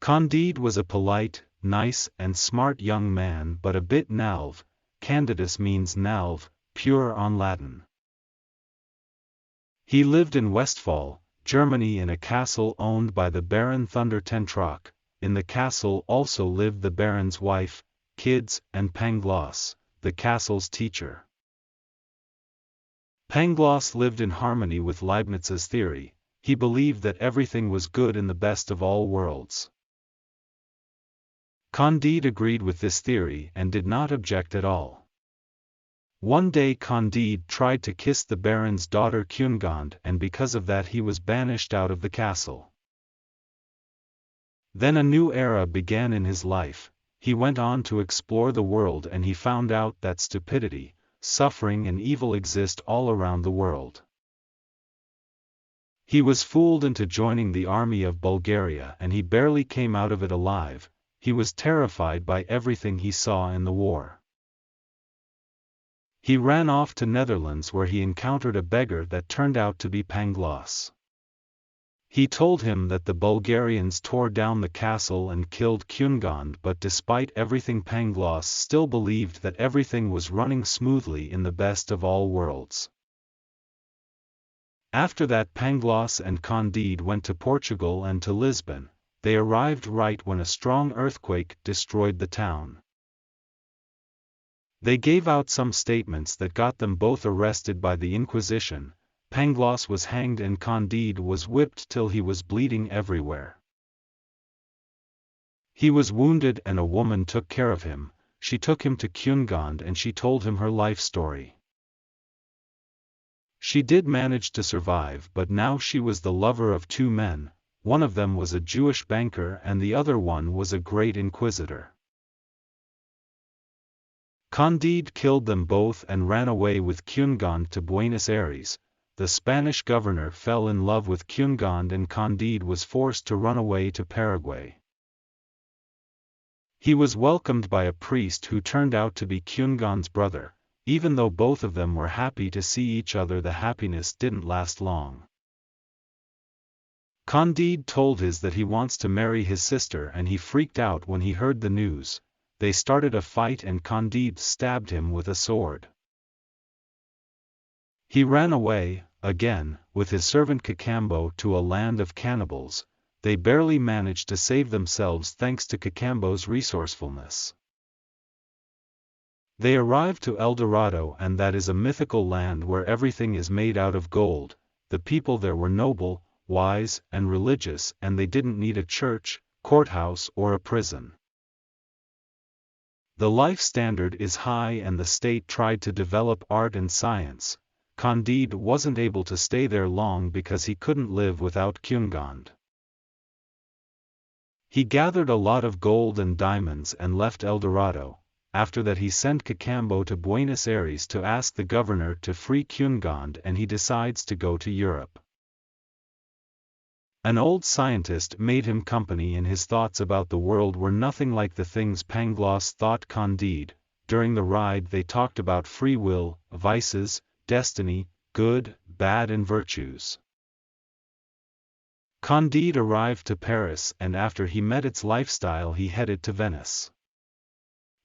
Candide was a polite, nice and smart young man but a bit naïve. Candidus means naïve, pure on Latin. He lived in Westphal, Germany in a castle owned by the Baron Thunder Tentrock. In the castle also lived the Baron's wife, kids, and Pangloss, the castle's teacher. Pangloss lived in harmony with Leibniz's theory. He believed that everything was good in the best of all worlds. Candide agreed with this theory and did not object at all. One day Candide tried to kiss the Baron's daughter Cunegonde, and because of that he was banished out of the castle. Then a new era began in his life. He went on to explore the world and he found out that stupidity, suffering and evil exist all around the world. He was fooled into joining the army of Bulgaria and he barely came out of it alive. He was terrified by everything he saw in the war. He ran off to Netherlands where he encountered a beggar that turned out to be Pangloss. He told him that the Bulgarians tore down the castle and killed Cunegonde, but despite everything Pangloss still believed that everything was running smoothly in the best of all worlds. After that Pangloss and Candide went to Portugal and to Lisbon. They arrived right when a strong earthquake destroyed the town. They gave out some statements that got them both arrested by the Inquisition. Pangloss was hanged and Candide was whipped till he was bleeding everywhere. He was wounded and a woman took care of him. She took him to Cunegonde and she told him her life story. She did manage to survive, but now she was the lover of two men. One of them was a Jewish banker and the other one was a great inquisitor. Candide killed them both and ran away with Cunegonde to Buenos Aires. The Spanish governor fell in love with Cunegonde and Candide was forced to run away to Paraguay. He was welcomed by a priest who turned out to be Cunegonde's brother. Even though both of them were happy to see each other, the happiness didn't last long. Candide told his that he wants to marry his sister and he freaked out when he heard the news. They started a fight and Candide stabbed him with a sword. He ran away, again, with his servant Cacambo to a land of cannibals. They barely managed to save themselves thanks to Cacambo's resourcefulness. They arrived to El Dorado, and that is a mythical land where everything is made out of gold. The people there were noble, wise, and religious, and they didn't need a church, courthouse or a prison. The life standard is high and the state tried to develop art and science. Candide wasn't able to stay there long because he couldn't live without Cunegonde. He gathered a lot of gold and diamonds and left El Dorado. After that he sent Cacambo to Buenos Aires to ask the governor to free Cunegonde, and he decides to go to Europe. An old scientist made him company and his thoughts about the world were nothing like the things Pangloss thought Candide. During the ride they talked about free will, vices, destiny, good, bad and virtues. Candide arrived to Paris and after he met its lifestyle he headed to Venice.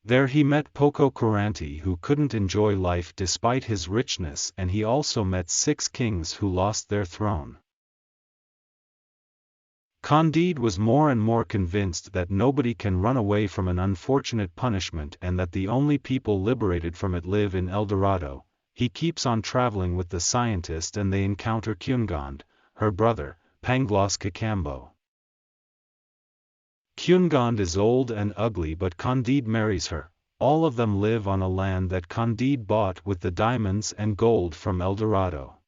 There he met Pococurante who couldn't enjoy life despite his richness, and he also met 6 kings who lost their throne. Candide was more and more convinced that nobody can run away from an unfortunate punishment and that the only people liberated from it live in El Dorado. He keeps on traveling with the scientist and they encounter Cunegonde, her brother, Pangloss Cacambo. Cunegonde is old and ugly but Candide marries her. All of them live on a land that Candide bought with the diamonds and gold from El Dorado.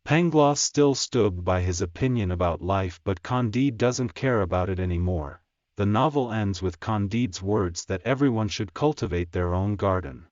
Pangloss still stood by his opinion about life but Candide doesn't care about it anymore. The novel ends with Candide's words that everyone should cultivate their own garden.